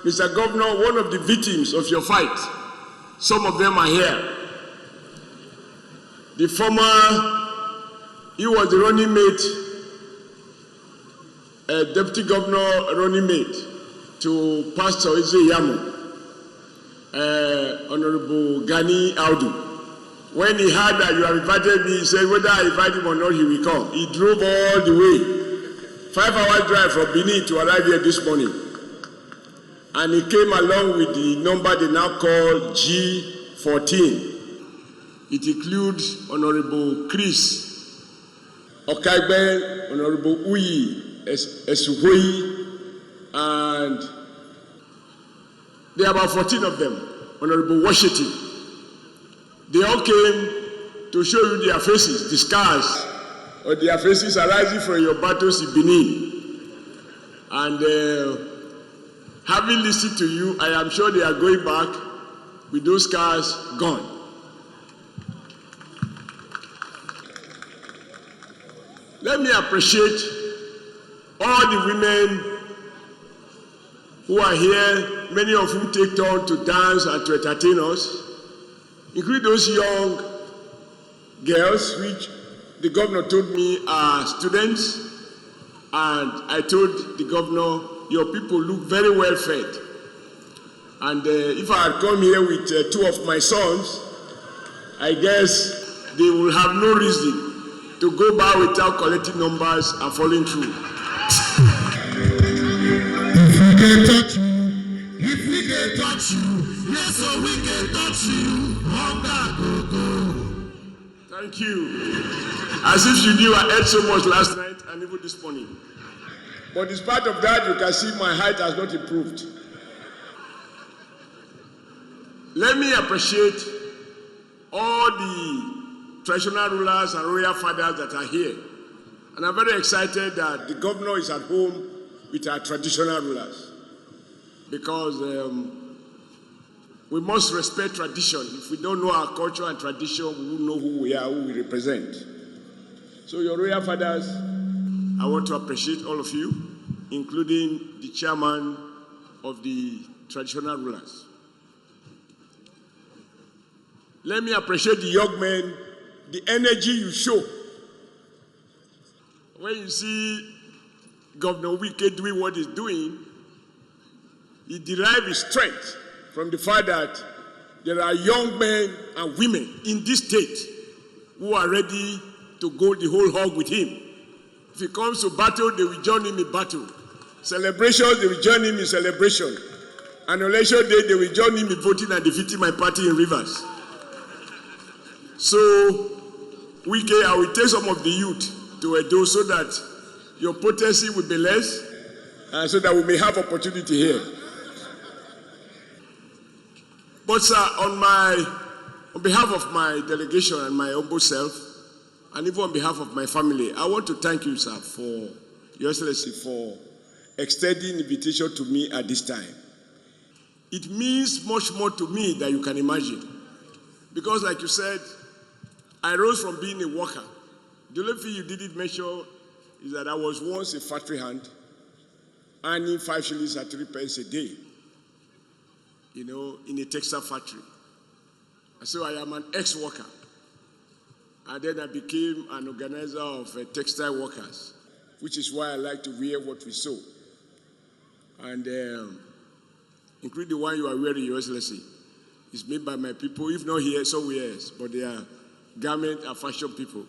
Mr. Governor, one of the victims of your fight, some of them are here. The former, he was the running mate, Deputy Governor running mate to Pastor Ize Honorable Gani Audu. When he heard that you have invited me, he said, whether I invite him or not, he will come. He drove all the way, 5-hour drive from Benin to arrive here this morning. And he came along with the number they now call G14. It includes Honorable Chris Okaigbe, Honorable Uyi Esuhoi, and there are about 14 of them, Honorable Washington. They all came to show you their faces, the scars or their faces arising from your battles in Benin. And having listened to you, I am sure they are going back with those scars gone. Let me appreciate all the women who are here, many of whom take turn to dance and to entertain us, including those young girls, which the governor told me are students. And I told the governor, your people look very well fed. And if I had come here with 2 of my sons, I guess they will have no reason to go by without collecting numbers and following through. If we can touch you, yes, so we can touch you. Thank you. As if you knew I ate so much last night and even this morning. But in spite of that, you can see my height has not improved. Let me appreciate all the traditional rulers and royal fathers that are here. And I'm very excited that the governor is at home with our traditional rulers. Because we must respect tradition. If we don't know our culture and tradition, we won't know who we are, who we represent. So your royal fathers, I want to appreciate all of you, including the chairman of the traditional rulers. Let me appreciate the young men, the energy you show. When you see Governor Wike doing what he's doing, he derives his strength from the fact that there are young men and women in this state who are ready to go the whole hog with him. If he comes to battle, they will join him in battle. Celebrations, they will join him in celebration. And on election day, they will join him in voting and defeating my party in Rivers. So, Wike, I will take some of the youth to Edo so that your potency will be less, and so that we may have opportunity here. But sir, on behalf of my delegation and my humble self, and even on behalf of my family, I want to thank you, sir, for Your Excellency, for extending invitation to me at this time. It means much more to me than you can imagine. Because like you said, I rose from being a worker. The only thing you didn't mention is that I was once a factory hand, earning 5 shillings and 3 pence a day, you know, in a textile factory. And so I am an ex-worker. And then I became an organizer of textile workers, which is why I like to wear what we sew. And including the one you are wearing, Your Excellency, is made by my people, if not here, somewhere else, but they are garment and fashion people.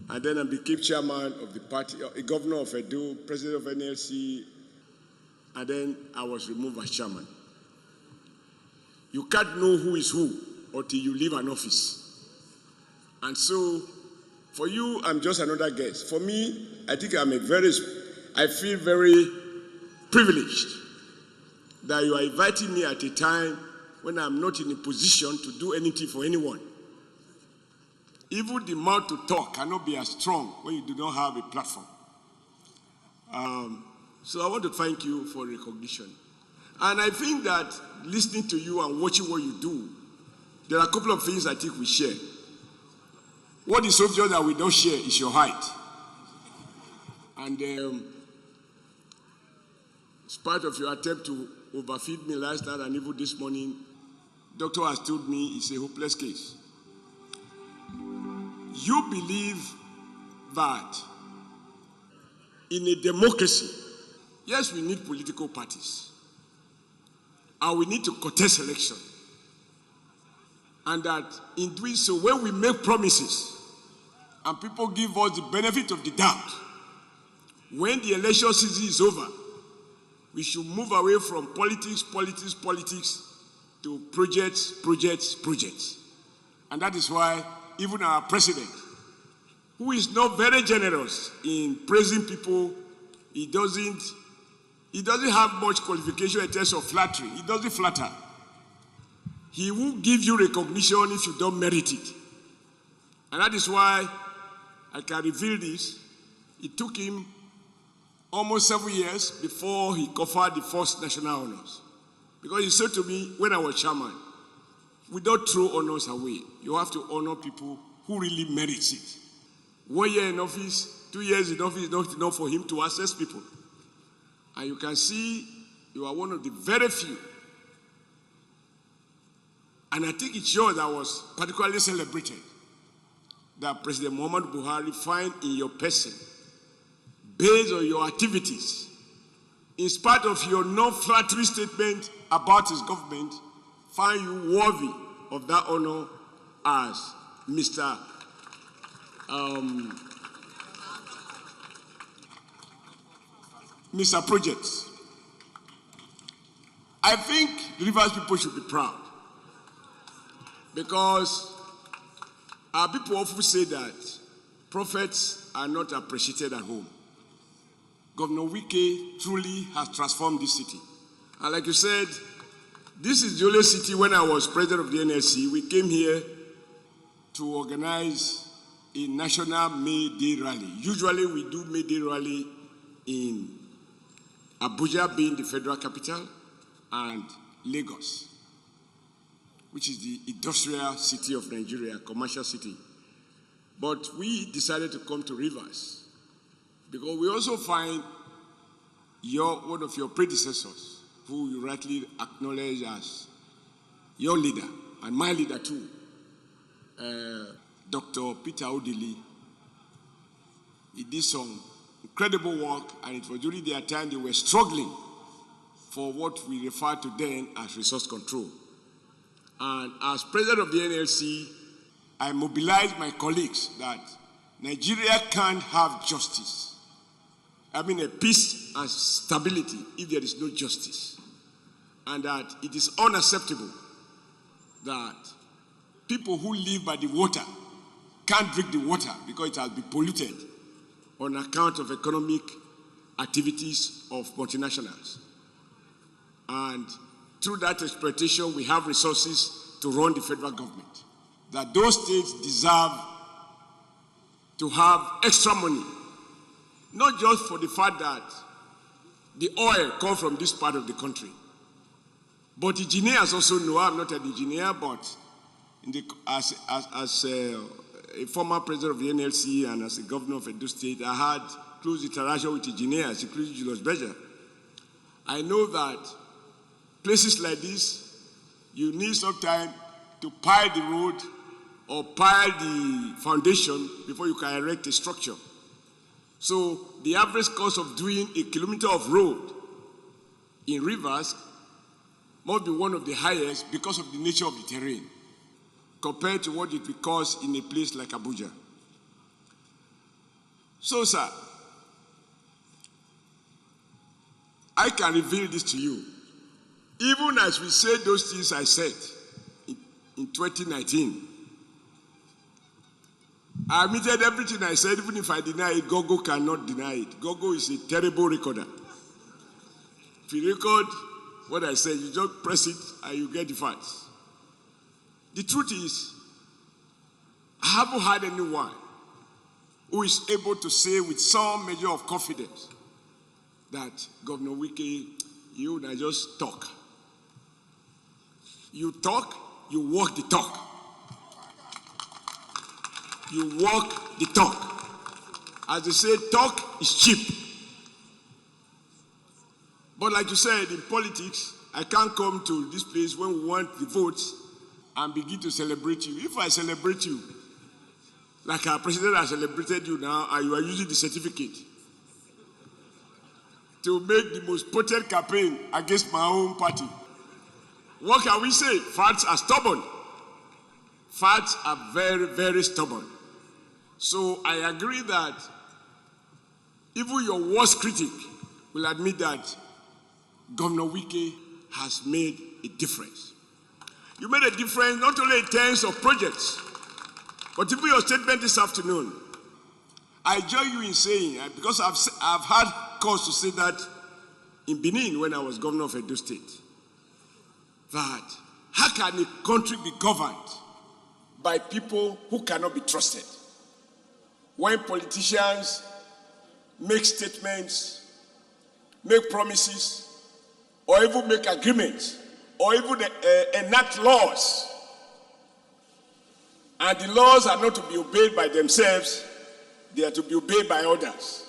And then I became chairman of the party, a governor of Edo, president of NLC, and then I was removed as chairman. You can't know who is who until you leave an office. And so, for you, I'm just another guest. For me, I think I feel very privileged that you are inviting me at a time when I'm not in a position to do anything for anyone. Even the mouth to talk cannot be as strong when you do not have a platform. So I want to thank you for recognition. And I think that listening to you and watching what you do, there are a couple of things I think we share. What is obvious that we don't share is your height. And In spite of your attempt to overfeed me last night and even this morning, doctor has told me it's a hopeless case. You believe that in a democracy, yes, we need political parties, and we need to contest election. And that in doing so, when we make promises and people give us the benefit of the doubt, when the election season is over, we should move away from politics to projects. And that is why even our president, who is not very generous in praising people, he doesn't have much qualification in terms of flattery. He doesn't flatter. He will give you recognition if you don't merit it. And that is why I can reveal this. It took him almost 7 years before he conferred the first national honors. Because he said to me when I was chairman, we don't throw honors away. You have to honor people who really merit it. 1 year in office, 2 years in office is not enough for him to assess people. And you can see you are one of the very few. And I think it's yours that was particularly celebrated, that President Muhammadu Buhari find in your person, based on your activities, in spite of your non-flattering statement about his government, find you worthy of that honor as Mr. Projects. I think Rivers people should be proud, because our people often say that prophets are not appreciated at home. Governor Wike truly has transformed this city. And like you said, this is the only city. When I was president of the NLC, we came here to organize a national May Day rally. Usually we do May Day rally in Abuja, being the federal capital, and Lagos, which is the industrial city of Nigeria, commercial city. But we decided to come to Rivers because we also find one of your predecessors, who you rightly acknowledge as your leader, and my leader too, Dr. PeterObi. He did some incredible work, and it was during their time they were struggling for what we refer to then as resource control. And as president of the NLC, I mobilized my colleagues that Nigeria can't have justice. I mean, a peace and stability if there is no justice. And that it is unacceptable that people who live by the water can't drink the water because it has been polluted on account of economic activities of multinationals. And through that exploitation, we have resources to run the federal government. That those states deserve to have extra money, not just for the fact that the oil comes from this part of the country, but engineers also know. I'm not an engineer, but as a former president of the NLC and as a governor of Edo State, I had close interaction with engineers, including Julius Berger. I know that places like this, you need some time to pile the road or pile the foundation before you can erect a structure. So the average cost of doing a kilometer of road in Rivers must be one of the highest because of the nature of the terrain, compared to what it will cost in a place like Abuja. So, sir, I can reveal this to you. Even as we said those things I said in 2019, I admitted everything I said. Even if I deny it, Gogo cannot deny it. Gogo is a terrible recorder. If you record what I said, you just press it and you get the facts. The truth is, I haven't had anyone who is able to say with some measure of confidence that Governor Wike, you now just talk. You talk, you walk the talk. You walk the talk. As they say, talk is cheap. But like you said, in politics, I can't come to this place when we want the votes and begin to celebrate you. If I celebrate you, like our president has celebrated you now, and you are using the certificate to make the most potent campaign against my own party, what can we say? Facts are stubborn. Facts are very, very stubborn. So I agree that even your worst critic will admit that Governor Wike has made a difference. You made a difference not only in terms of projects, but even your statement this afternoon. I join you in saying, because I've had cause to say that in Benin when I was governor of Edo State, that how can a country be governed by people who cannot be trusted? When politicians make statements, make promises, or even make agreements, or even enact laws, and the laws are not to be obeyed by themselves, they are to be obeyed by others.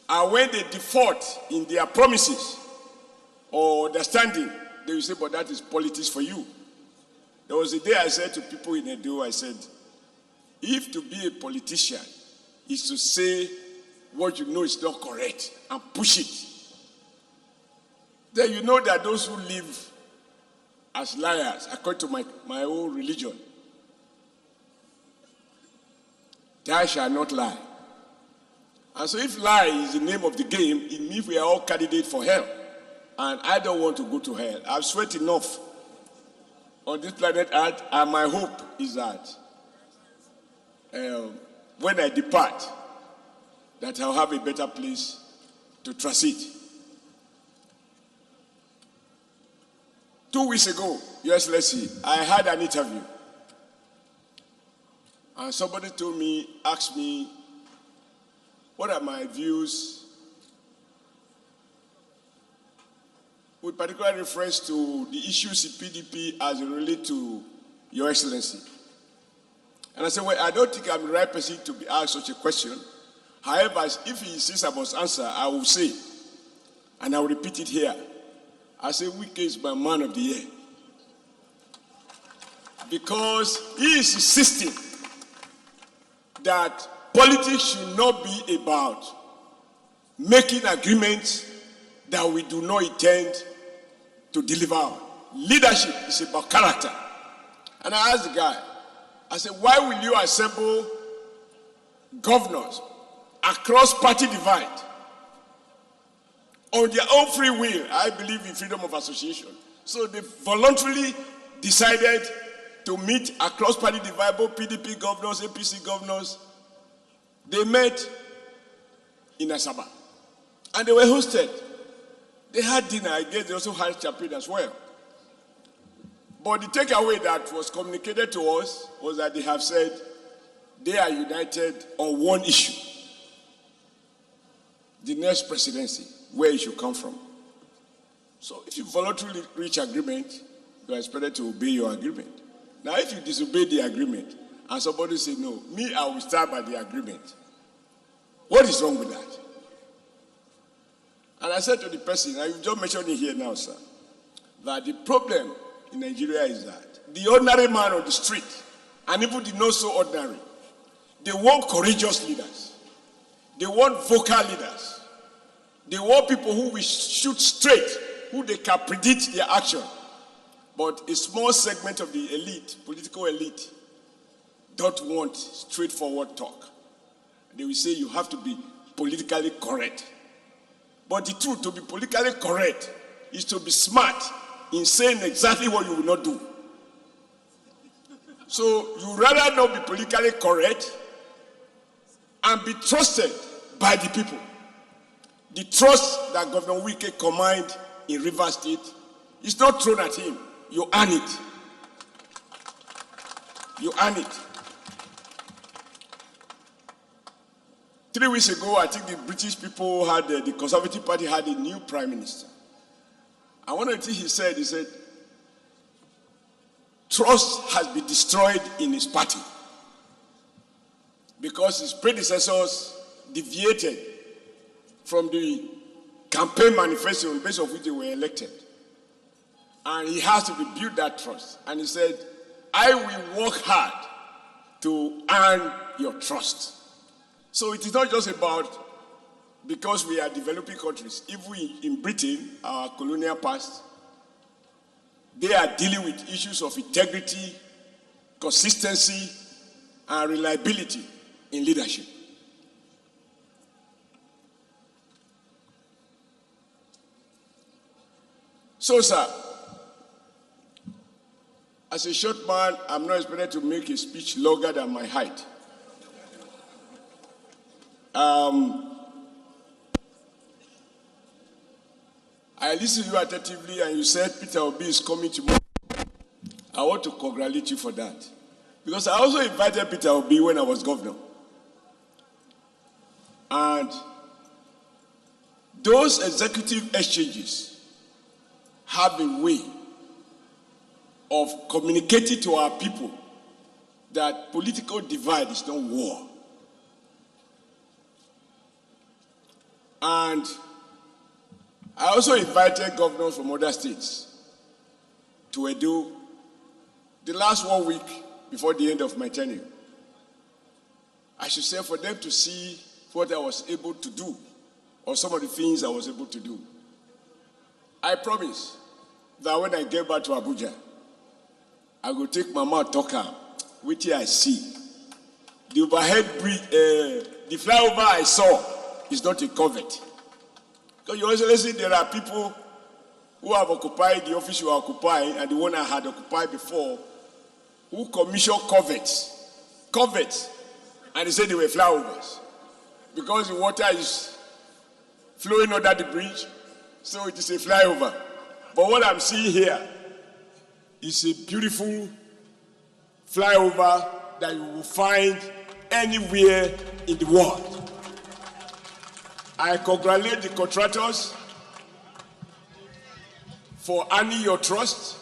And when they default in their promises or understanding, they will say, but that is politics for you. There was a day I said to people in Edo, I said, if to be a politician is to say what you know is not correct and push it, then you know that those who live as liars, according to my own religion, thou shalt not lie. And so if lie is the name of the game, it means we are all candidates for hell. And I don't want to go to hell. I've sweat enough on this planet Earth, and my hope is that when I depart, that I'll have a better place to transit. 2 weeks ago, Your Excellency, I had an interview. And somebody asked me, what are my views with particular reference to the issues in PDP as it relates to Your Excellency? And I said, well, I don't think I'm the right person to be asked such a question. However, if he insists I must answer, I will say, and I will repeat it here. I say, Wike is my man of the year. Because he is insisting that politics should not be about making agreements that we do not intend to deliver. Leadership is about character. And I asked the guy, I said, why will you assemble governors across party divide on their own free will? I believe in freedom of association. So they voluntarily decided to meet across party divide, both PDP governors, APC governors. They met in Asaba. And they were hosted. They had dinner. I guess they also had champagne as well. But the takeaway that was communicated to us was that they have said they are united on one issue: the next presidency, where it should come from. So if you voluntarily reach agreement, you are expected to obey your agreement. Now, if you disobey the agreement and somebody say, no, me, I will stand by the agreement, what is wrong with that? And I said to the person, and you just mentioned it here now, sir, that the problem in Nigeria is that the ordinary man on the street, and even the not so ordinary, they want courageous leaders. They want vocal leaders. They want people who will shoot straight, who they can predict their action. But a small segment of the elite, political elite, don't want straightforward talk. They will say you have to be politically correct. But the truth, to be politically correct is to be smart in saying exactly what you will not do. So you rather not be politically correct and be trusted by the people. The trust that Governor Wike command in Rivers State is not thrown at him. You earn it. You earn it. 3 weeks ago, I think the British people had, the Conservative Party had a new prime minister. And one of the things he said, trust has been destroyed in his party because his predecessors deviated from the campaign manifesto on the basis of which they were elected. And he has to rebuild that trust. And he said, I will work hard to earn your trust. So it is not just about, because we are developing countries. If we, in Britain, our colonial past, they are dealing with issues of integrity, consistency, and reliability in leadership. So, sir, as a short man, I'm not expected to make a speech longer than my height. I listened to you attentively and you said PeterObi is coming tomorrow. I want to congratulate you for that. Because I also invited PeterObi when I was governor. And those executive exchanges have a way of communicating to our people that political divide is not war. And I also invited governors from other states to Edo the last 1 week before the end of my tenure. I should say, for them to see what I was able to do, or some of the things I was able to do. I promise that when I get back to Abuja, I will take my mouth talker, which I see. The overhead bridge, the flyover I saw is not a covert. Because you also see there are people who have occupied the office you are occupying and the one I had occupied before, who commission coverts, and they said they were flyovers. Because the water is flowing under the bridge, so it is a flyover. But what I'm seeing here is a beautiful flyover that you will find anywhere in the world. I congratulate the contractors for earning your trust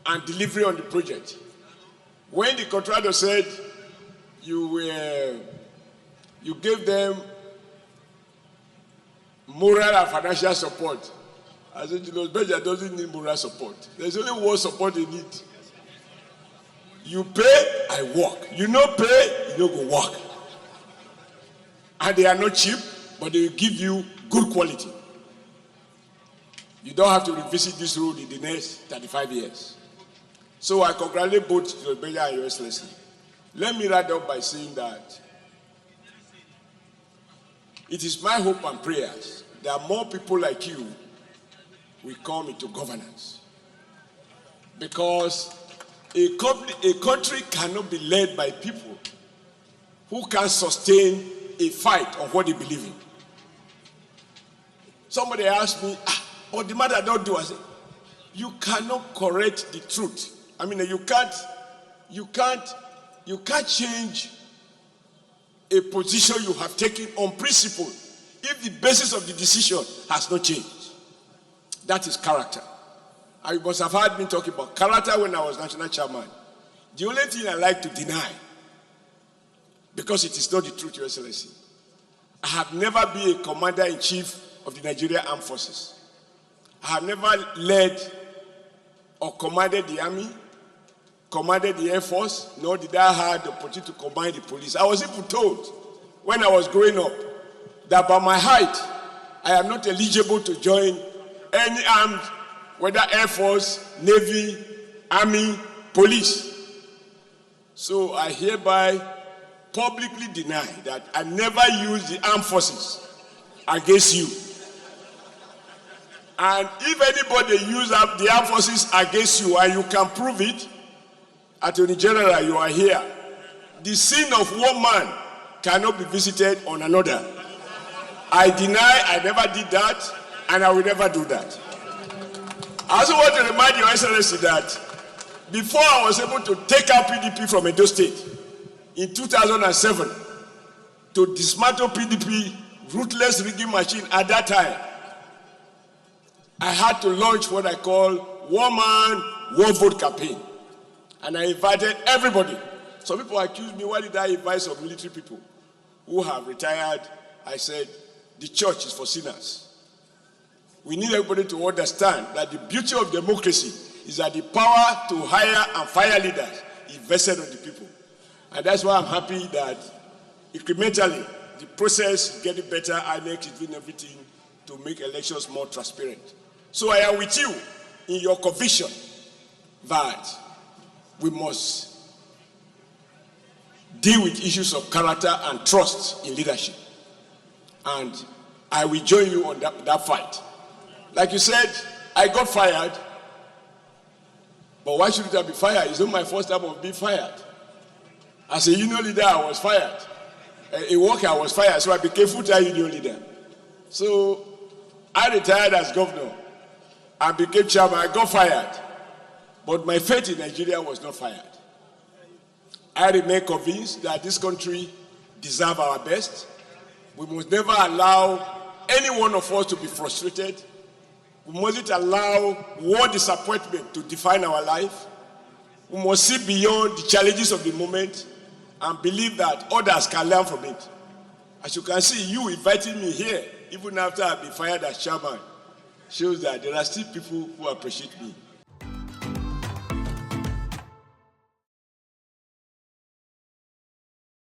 and delivery on the project. When the contractor said you gave them moral and financial support, I said, Beja doesn't need moral support. There's only one support they need. You pay, I work. You no pay, you no go work. And they are not cheap, but they will give you good quality. You don't have to revisit this road in the next 35 years. So I congratulate both Beja and Your Excellency. Let me wrap up by saying that it is my hope and prayers that more people like you will come into governance. Because a country cannot be led by people who can sustain a fight on what they believe in. Somebody asked me, what the matter don't do? I said, you cannot correct the truth. I mean, you can't change a position you have taken on principle if the basis of the decision has not changed. That is character. I must have heard me talking about character when I was national chairman. The only thing I like to deny, because it is not the truth, Your Excellency, I have never been a commander-in-chief of the Nigerian Armed Forces. I have never led or commanded the army, commanded the Air Force, nor did I have the opportunity to command the police. I was even told when I was growing up that by my height, I am not eligible to join any armed, whether Air Force, Navy, Army, Police. So I hereby publicly deny that I never used the armed forces against you. And if anybody uses the armed forces against you and you can prove it, Attorney General, you are here. The sin of one man cannot be visited on another. I deny I never did that, and I will never do that. I also want to remind Your Excellency that before I was able to take out PDP from Edo State in 2007, to dismantle PDP ruthless rigging machine at that time, I had to launch what I call one man, one vote campaign. And I invited everybody. Some people accused me, why did I invite some military people who have retired? I said, the church is for sinners. We need everybody to understand that the beauty of democracy is that the power to hire and fire leaders is vested on the people. And that's why I'm happy that incrementally the process is getting better. INEC is doing everything to make elections more transparent. So I am with you in your conviction that we must deal with issues of character and trust in leadership. And I will join you on that fight. Like you said, I got fired, but why shouldn't I be fired? It's not my first time of being fired. As a union leader, I was fired. A worker, I was fired, so I became full-time union leader. So I retired as governor. I became chairman, I got fired. But my faith in Nigeria was not fired. I remain convinced that this country deserves our best. We must never allow any one of us to be frustrated. We mustn't allow war disappointment to define our life. We must see beyond the challenges of the moment and believe that others can learn from it. As you can see, you inviting me here, even after I've been fired as chairman, shows that there are still people who appreciate me.